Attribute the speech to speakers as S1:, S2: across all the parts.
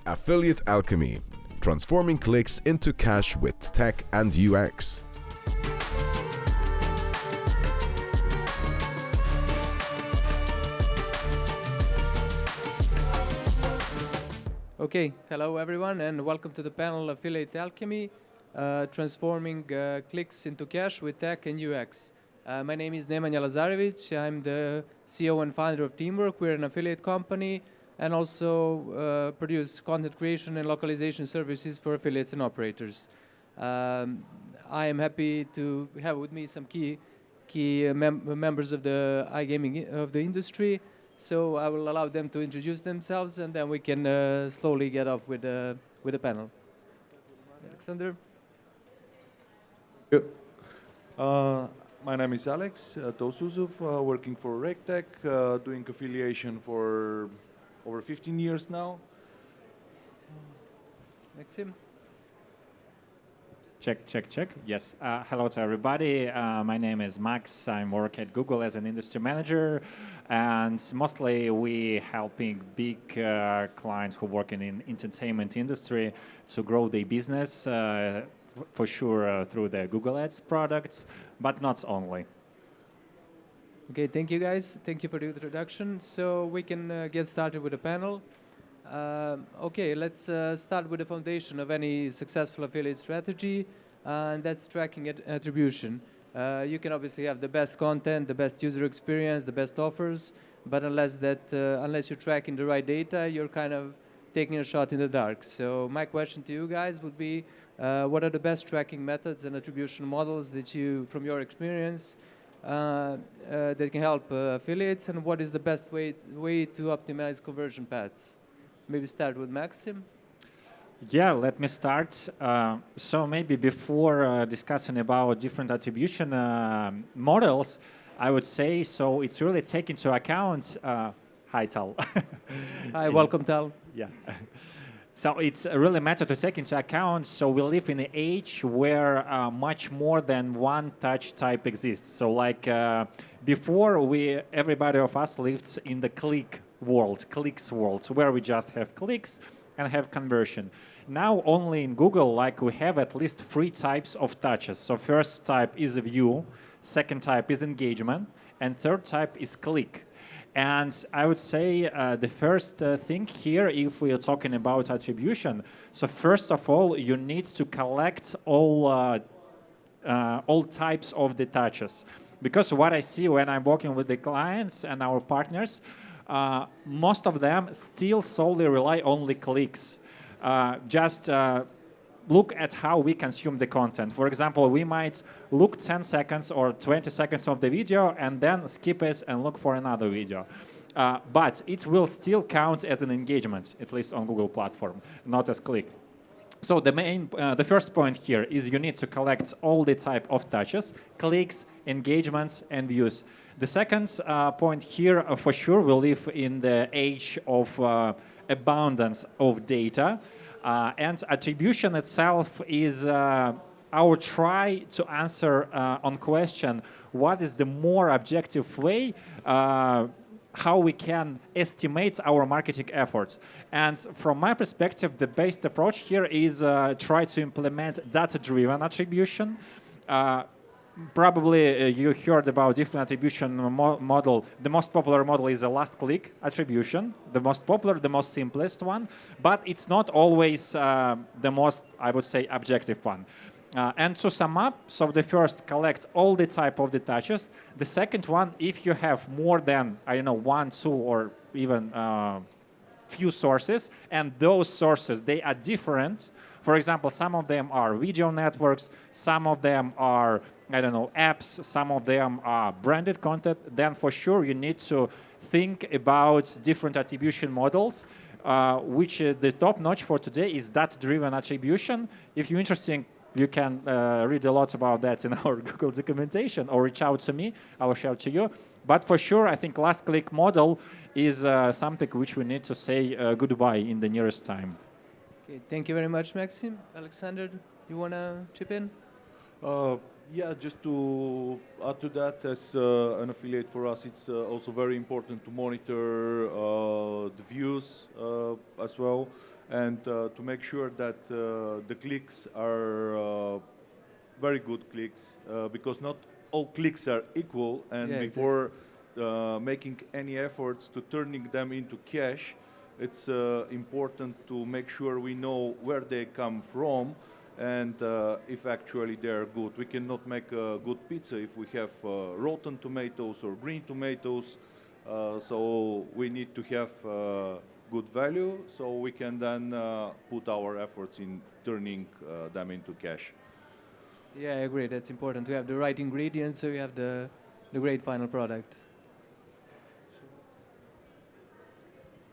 S1: Affiliate Alchemy, transforming clicks into cash with tech and UX.
S2: Okay, hello everyone and welcome to the panel Affiliate Alchemy, transforming clicks into cash with tech and UX. My name is Nemanja Lazarevic. I'm the CEO and founder of Teamwork. We're an affiliate company and also produce content creation and localization services for affiliates and operators. I am happy to have with me some key members of the iGaming of the industry. So I will allow them to introduce themselves, and then we can slowly get off with the panel. Aleksandar.
S3: My name is Tolsuzov, working for Raketech, doing affiliation for over 15 years now.
S2: Maxim.
S4: Check. Yes. Hello to everybody. My name is Max. I work at Google as an industry manager, and mostly we helping big clients who work in entertainment industry to grow their business, for sure through the Google Ads products, but not only.
S2: Okay, thank you guys. Thank you for the introduction. So we can get started with the panel. Okay, let's start with the foundation of any successful affiliate strategy, and that's tracking attribution. You can obviously have the best content, the best user experience, the best offers, but unless you're tracking the right data, you're kind of taking a shot in the dark. So my question to you guys would be, what are the best tracking methods and attribution models that you, from your experience, that can help affiliates, and what is the best way to optimize conversion paths? Maybe start with Maxim.
S4: Yeah, let me start. So maybe before discussing about different attribution models, I would say, so it's really take into account, hi Tal.
S2: Hi, welcome Tal.
S4: Yeah. So it's really matter to take into account, so we live in an age where much more than one touch type exists. So like before, everybody of us lived in the clicks world, where we just have clicks and have conversion. Now only in Google, like we have at least 3 types of touches. So first type is a view, second type is engagement, and third type is click. And I would say the first thing here, if we are talking about attribution, so first of all, you need to collect all types of the touches. Because what I see when I'm working with the clients and our partners, most of them still solely rely on clicks. Just look at how we consume the content. For example, we might look 10 seconds or 20 seconds of the video and then skip it and look for another video. But it will still count as an engagement, at least on Google platform, not as click. So the first point here is you need to collect all the type of touches, clicks, engagements, and views. The second point here, for sure, we live in the age of abundance of data. And attribution itself is our try to answer on question, what is the more objective way how we can estimate our marketing efforts. And from my perspective, the best approach here is try to implement data-driven attribution. Probably you heard about different attribution model. The most popular model is a last click attribution, the most popular, the most simplest one, but it's not always the most, I would say, objective one. And to sum up, so the first, collect all the type of the touches. The second one, if you have more than, I don't know, 1, 2, or even few sources, and those sources, they are different. For example, some of them are video networks, some of them are, I don't know, apps, some of them are branded content, then for sure you need to think about different attribution models, which the top notch for today is data-driven attribution. If you're interested, you can read a lot about that in our Google documentation or reach out to me, I will share it to you. But for sure, I think last click model is something which we need to say goodbye in the nearest time.
S2: Okay, thank you very much, Maxim. Aleksandar, you want to chip in?
S3: Yeah, just to add to that, as an affiliate for us, it's also very important to monitor the views as well. and to make sure that the clicks are very good clicks, because not all clicks are equal, and
S2: Yeah,
S3: before making any efforts to turning them into cash, it's important to make sure we know where they come from and if actually they're good. We cannot make a good pizza if we have rotten tomatoes or green tomatoes, so we need to have good value so we can then put our efforts in turning them into cash.
S2: Yeah, I agree. That's important to have the right ingredients so you have the great final product.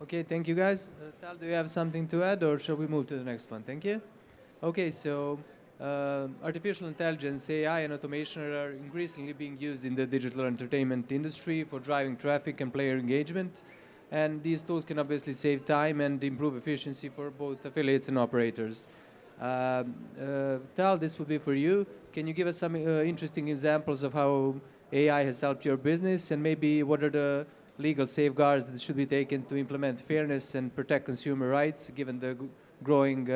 S2: Okay, thank you guys. Tal, do you have something to add or shall we move to the next one? Thank you. Okay, so artificial intelligence, AI, and automation are increasingly being used in the digital entertainment industry for driving traffic and player engagement. And these tools can obviously save time and improve efficiency for both affiliates and operators. Tal, this would be for you. Can you give us some interesting examples of how AI has helped your business, and maybe what are the legal safeguards that should be taken to implement fairness and protect consumer rights, given the growing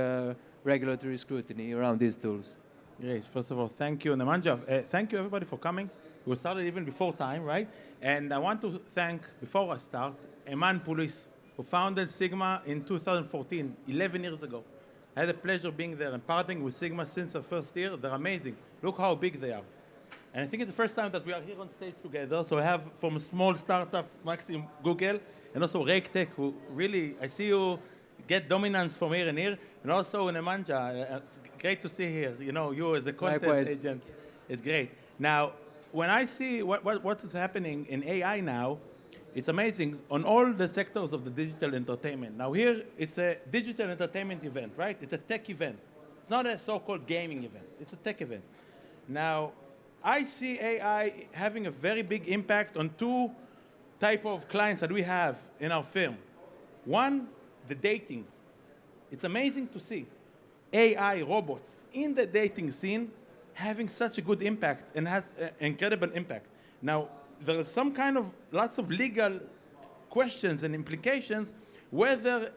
S2: regulatory scrutiny around these tools?
S5: Yes, first of all, thank you, Nemanja. Thank you, everybody, for coming. We started even before time, right? And I want to thank, before I start, Eman Pulis, who founded Sigma in 2014, 11 years ago. I had the pleasure of being there and partnering with Sigma since the first year. They're amazing. Look how big they are. And I think it's the first time that we are here on stage together. So I have from a small startup, Maxim, Google, and also Raketech, who really, I see you get dominance from here and here. And also Nemanja, it's great to see here. You know, you as a content
S2: Likewise.
S5: agent, it's great. Now, when I see what is happening in AI now, it's amazing on all the sectors of the digital entertainment. Now here, it's a digital entertainment event, right? It's a tech event. It's not a so-called gaming event. It's a tech event. Now, I see AI having a very big impact on two type of clients that we have in our firm. One, the dating. It's amazing to see AI robots in the dating scene having such a good impact and has an incredible impact. Now, there is some kind of lots of legal questions and implications whether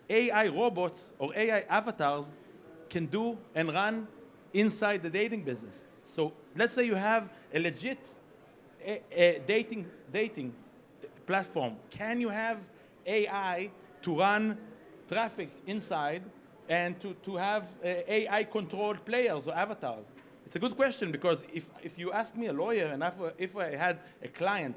S5: AI robots or AI avatars can do and run inside the dating business. So let's say you have a legit dating platform. Can you have AI to run traffic inside and to have AI-controlled players or avatars? It's a good question, because if you ask me, a lawyer, and if I had a client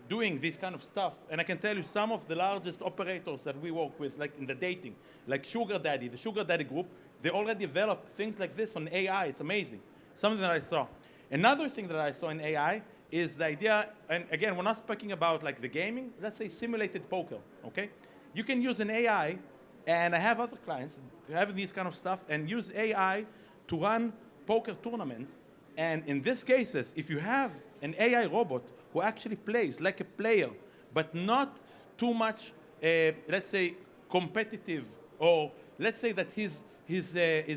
S5: doing this kind of stuff, and I can tell you some of the largest operators that we work with, like in the dating, like Sugar Daddy, the Sugar Daddy group, they already developed things like this on AI. It's amazing. Something that I saw. Another thing that I saw in AI is the idea, and again, we're not speaking about like the gaming, let's say simulated poker, okay? You can use an AI, and I have other clients having these kind of stuff, and use AI to run poker tournaments. And in these cases, if you have an AI robot who actually plays like a player, but not too much, let's say, competitive, or let's say that his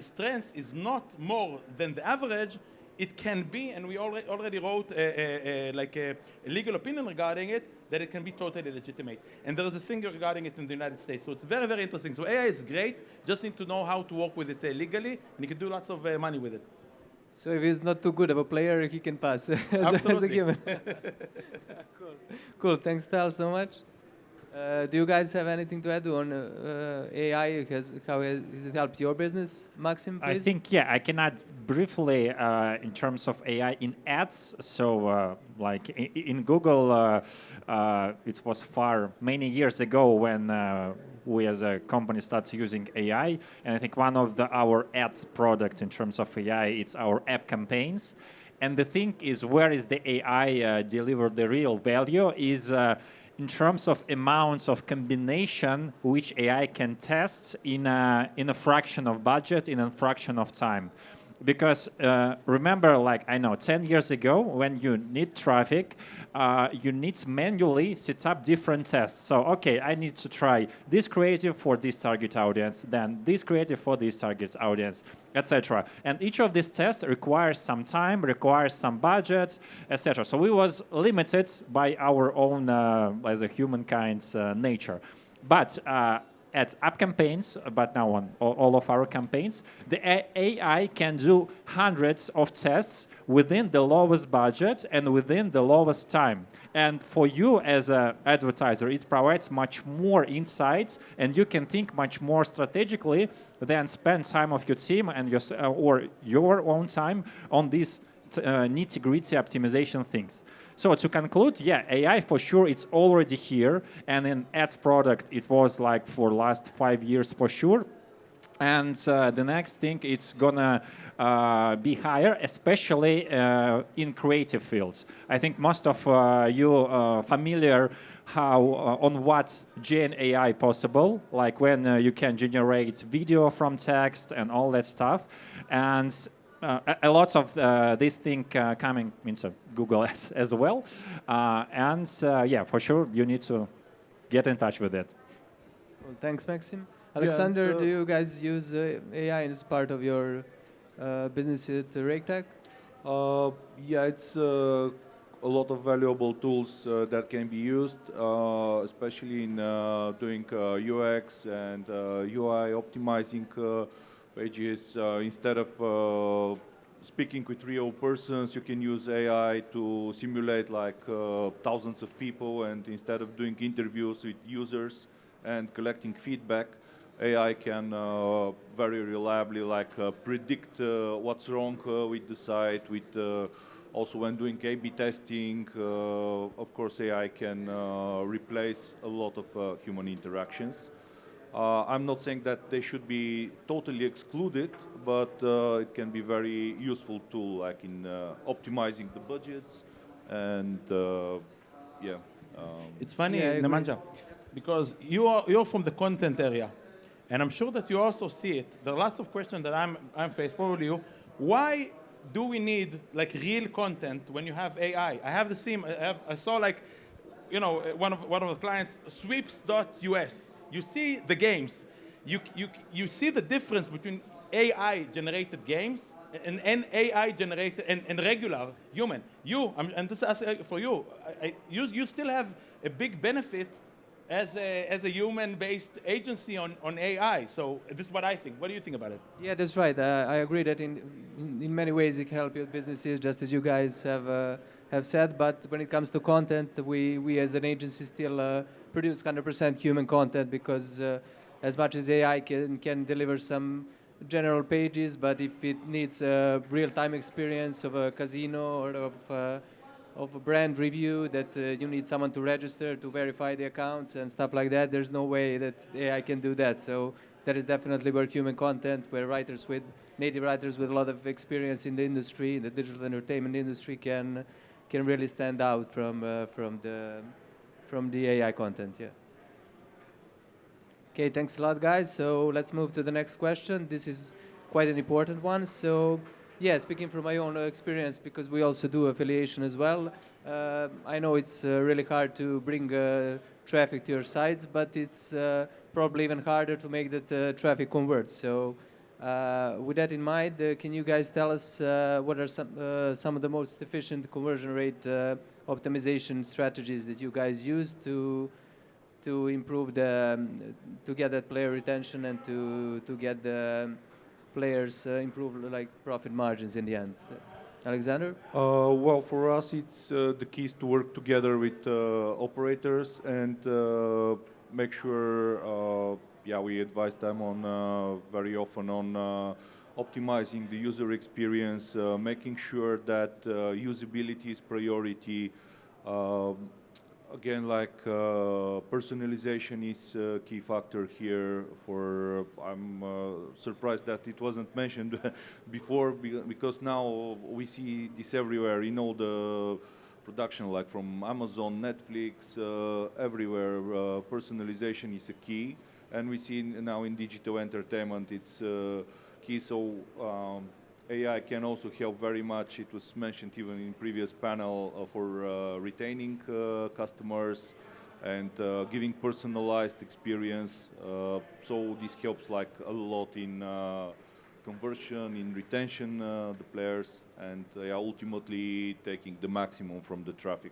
S5: strength is not more than the average, it can be, and we already wrote like a legal opinion regarding it, that it can be totally legitimate. And there is a thing regarding it in the United States. So it's very, very interesting. So AI is great, just need to know how to work with it legally, and you can do lots of money with it.
S2: So if he's not too good of a player, he can pass as a given. Cool. Cool. Thanks, Tal, so much. Do you guys have anything to add on AI? How has it helped your business, Maxim, please?
S4: I think, yeah, I can add briefly in terms of AI in ads. So like in Google, it was many years ago when we as a company started using AI. And I think one of our ads product in terms of AI, it's our app campaigns. And the thing is, where is the AI deliver the real value is in terms of amounts of combination which AI can test in a fraction of budget, in a fraction of time. Because remember, like, I know, 10 years ago, when you need traffic, you need to manually set up different tests. So, okay, I need to try this creative for this target audience, then this creative for this target audience, etc. And each of these tests requires some time, requires some budget, etc. So we was limited by our own, as a humankind's nature. But app campaigns, but now on all of our campaigns, the AI can do hundreds of tests within the lowest budget and within the lowest time. And for you as an advertiser, it provides much more insights, and you can think much more strategically than spend time of your team and or your own time on these nitty-gritty optimization things. So to conclude, yeah, AI for sure, it's already here, and in ads product, it was like for last 5 years for sure. And the next thing, it's gonna be higher, especially in creative fields. I think most of you familiar how on what Gen AI possible, like when you can generate video from text and all that stuff. And a lot of this thing coming into Google as well. Yeah, for sure, you need to get in touch with it.
S2: Well, thanks, Maxim. Aleksandar, do you guys use AI as part of your business at Raketech?
S3: Yeah, it's a lot of valuable tools that can be used, especially in doing UX and UI optimizing pages. Instead of speaking with real persons, you can use AI to simulate like thousands of people, and instead of doing interviews with users and collecting feedback, AI can very reliably predict what's wrong with the site. Also when doing A/B testing, of course AI can replace a lot of human interactions. I'm not saying that they should be totally excluded, but it can be very useful tool, like in optimizing the budgets, and yeah.
S5: It's funny,
S2: Yeah,
S5: Nemanja, because you're from the content area, and I'm sure that you also see it. There are lots of questions that I'm faced, probably you. Why do we need like real content when you have AI? I have the same. I saw like, you know, one of the clients, sweeps.us. You see the games. You see the difference between AI generated games and AI generated and regular human. And this is for you. You still have a big benefit as a human-based agency on AI. So this is what I think. What do you think about it?
S2: Yeah, that's right. I agree that in many ways it can help your businesses, just as you guys have said. But when it comes to content, we as an agency still produce 100% human content, because as much as AI can deliver some general pages, but if it needs a real-time experience of a casino or of a brand review that you need someone to register to verify the accounts and stuff like that, there's no way that AI can do that. So that is definitely where human content, where native writers with a lot of experience in the industry, the digital entertainment industry, can really stand out from the AI content. Yeah. Okay, thanks a lot, guys. So let's move to the next question. This is quite an important one. So yeah, speaking from my own experience, because we also do affiliation as well, I know it's really hard to bring traffic to your sites, but it's probably even harder to make that traffic convert. So with that in mind, can you guys tell us what are some of the most efficient conversion rate optimization strategies that you guys use to improve to get that player retention and to get the players improve like profit margins in the end? Alexander?
S3: Well, for us, it's the key is to work together with operators and make sure, yeah, we advise them on very often on optimizing the user experience, making sure that usability is priority. Again, like personalization is a key factor here. I'm surprised that it wasn't mentioned before, because now we see this everywhere in all the production, like from Amazon, Netflix, everywhere. Personalization is a key, and we see now in digital entertainment it's key. So AI can also help very much. It was mentioned even in previous panel for retaining customers and giving personalized experience. So this helps like a lot in conversion, in retention the players, and ultimately taking the maximum from the traffic.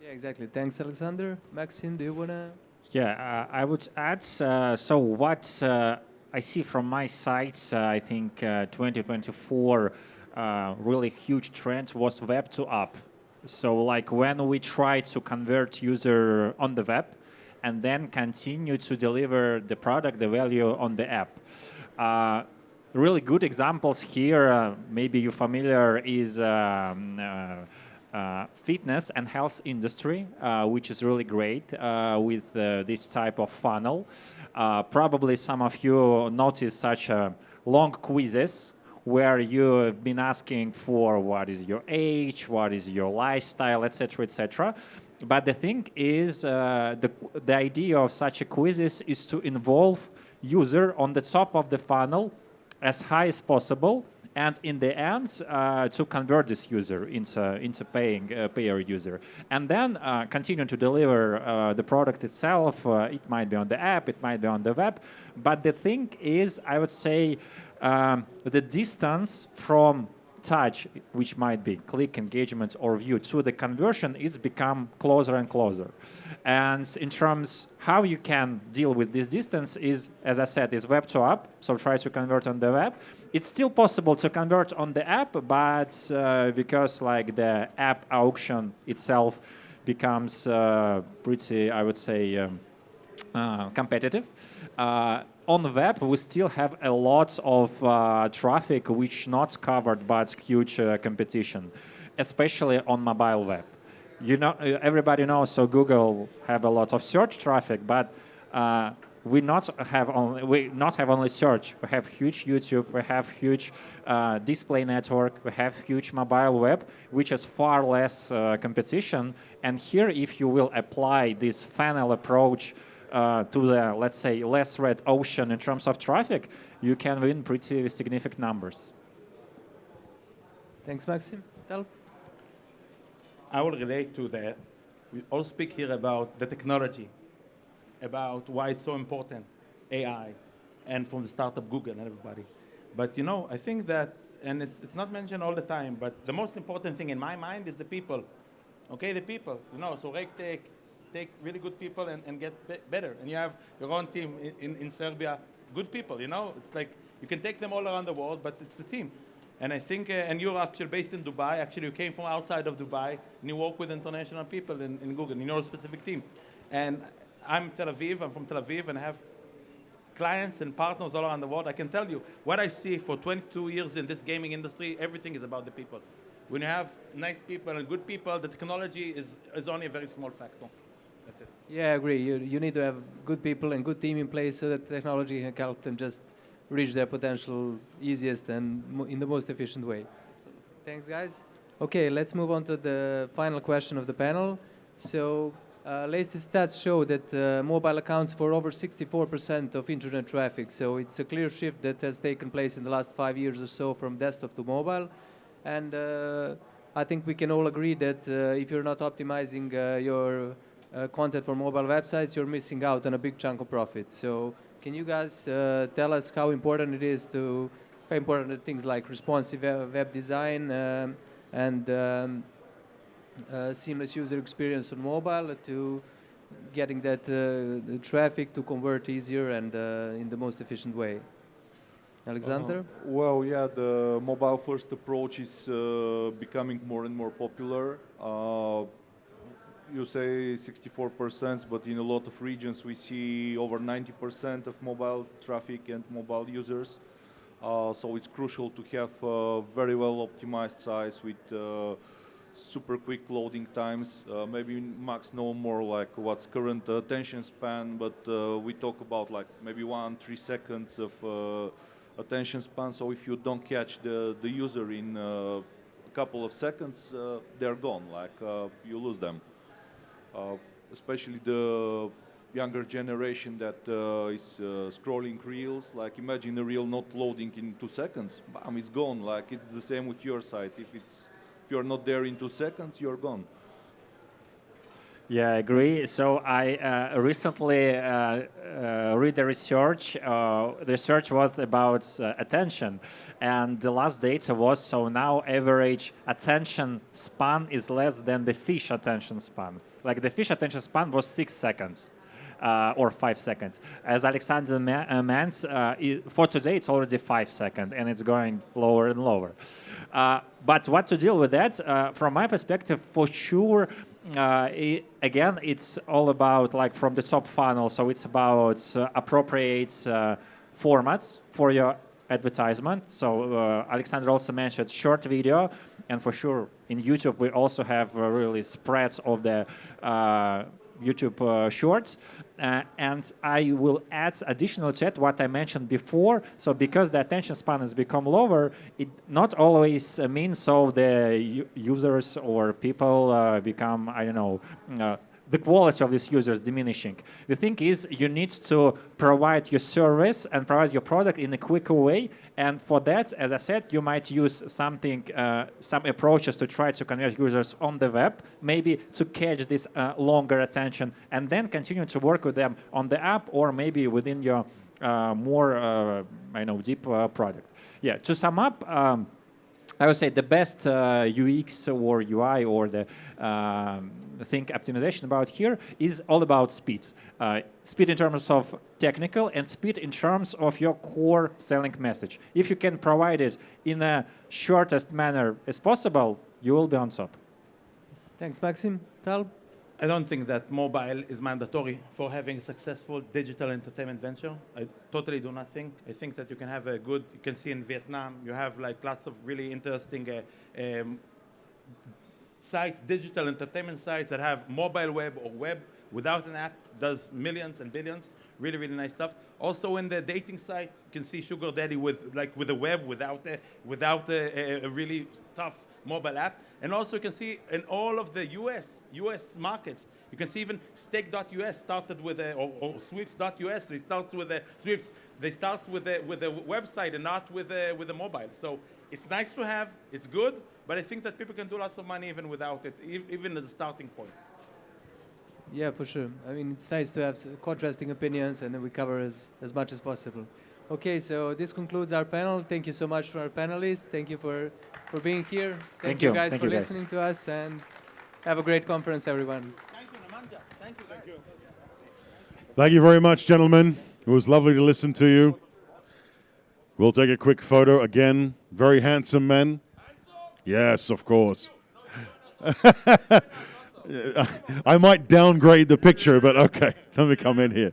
S2: Yeah, exactly. Thanks, Alexander. Maxim, do you wanna?
S4: Yeah, I would add, so what I see from my sites, I think 2024 really huge trend was web to app. So like when we try to convert user on the web and then continue to deliver the product, the value on the app. Really good examples here, maybe you're familiar, is fitness and health industry, which is really great with this type of funnel. Probably some of you noticed such long quizzes where you've been asking for what is your age, what is your lifestyle, etc., etc. But the thing is, the idea of such a quizzes is to involve user on the top of the funnel as high as possible, and in the end, to convert this user into paying payer user, and then continue to deliver the product itself. It might be on the app, it might be on the web, but the thing is, I would say, the distance from touch, which might be click, engagement, or view, to the conversion is become closer and closer. And in terms how you can deal with this distance is, as I said, is web to app. So try to convert on the web. It's still possible to convert on the app, but because like the app auction itself becomes pretty, I would say, competitive. On the web, we still have a lot of traffic which not covered by huge competition, especially on mobile web. You know, everybody knows. So Google have a lot of search traffic, but we not have only search. We have huge YouTube. We have huge display network. We have huge mobile web, which is far less competition. And here, if you will apply this funnel approach to the, let's say, less red ocean in terms of traffic, you can win pretty significant numbers.
S2: Thanks, Maxim. Tal?
S5: I will relate to that. We all speak here about the technology, about why it's so important, AI, and from the startup Google and everybody. But you know, I think that, and it's not mentioned all the time, but the most important thing in my mind is the people. Okay, the people. You know, so Raketech take really good people and get better. And you have your own team in Serbia, good people, you know? It's like, you can take them all around the world, but it's the team. And I think, and you're actually based in Dubai. Actually, you came from outside of Dubai, and you work with international people in Google, in your specific team. And I'm from Tel Aviv, and I have clients and partners all around the world. I can tell you, what I see for 22 years in this gaming industry, everything is about the people. When you have nice people and good people, the technology is only a very small factor. That's it.
S2: Yeah, I agree. You need to have good people and good team in place so that technology can help them just reach their potential easiest and in the most efficient way. Thanks, guys. Okay, let's move on to the final question of the panel. So, latest stats show that mobile accounts for over 64% of internet traffic. So it's a clear shift that has taken place in the last 5 years or so from desktop to mobile. And I think we can all agree that if you're not optimizing your content for mobile websites, you're missing out on a big chunk of profit. So can you guys tell us how important it is how important are things like responsive web design and seamless user experience on mobile to getting that the traffic to convert easier and in the most efficient way? Alexander?
S3: Well, yeah, the mobile-first approach is becoming more and more popular. You say 64%, but in a lot of regions we see over 90% of mobile traffic and mobile users. So it's crucial to have a very well optimized sites with super quick loading times. Maybe Max know more like what's current attention span, but we talk about like maybe 1-3 seconds of attention span. So if you don't catch the user in a couple of seconds, they're gone, like you lose them. Especially the younger generation that is scrolling reels. Like imagine a reel not loading in 2 seconds, bam, it's gone. Like it's the same with your site. If you're not there in 2 seconds, you're gone.
S4: Yeah, I agree. So I recently read the research. The research was about attention, and the last data was so now average attention span is less than the fish attention span. Like the fish attention span was 6 seconds. or 5 seconds. As Aleksandar meant, for today it's already 5 seconds, and it's going lower and lower. But what to deal with that? From my perspective, for sure, again, it's all about like from the top funnel. So it's about appropriate formats for your advertisement. So Aleksandar also mentioned short video, and for sure in YouTube we also have really spreads of the YouTube shorts. And I will add additional to what I mentioned before. So because the attention span has become lower, it not always means so the users or people become, I don't know, the quality of these users diminishing. The thing is, you need to provide your service and provide your product in a quicker way. And for that, as I said, you might use something, some approaches to try to convert users on the web, maybe to catch this longer attention, and then continue to work with them on the app or maybe within your more, I know, deep product. Yeah. To sum up. I would say the best UX or UI or the thing optimization about here is all about speed. Speed in terms of technical and speed in terms of your core selling message. If you can provide it in a shortest manner as possible, you will be on top.
S2: Thanks, Maxim. Tal?
S5: I don't think that mobile is mandatory for having a successful digital entertainment venture. I totally do not think. I think that you can have a good, you can see in Vietnam, you have like lots of really interesting sites, digital entertainment sites that have mobile web or web without an app, does millions and billions. Really, really nice stuff. Also in the dating site, you can see sugar daddy with a web without a really tough mobile app. And also you can see in all of the US markets, you can see even Steak.us started with or Sweeps.us. They start with a Sweeps. They start with a website and not with a mobile. So it's nice to have. It's good, but I think that people can do lots of money even without it, even at the starting point.
S2: Yeah, for sure. I mean, it's nice to have contrasting opinions, and then we cover as much as possible. Okay, so this concludes our panel. Thank you so much to our panelists. Thank you for being here. Thank you guys for listening to us, and have a great conference, everyone.
S5: Thank you, Nemanja. Thank you, guys.
S6: Thank you very much, gentlemen. It was lovely to listen to you. We'll take a quick photo again. Very handsome men. Yes, of course. I might downgrade the picture, but okay. Let me come in here.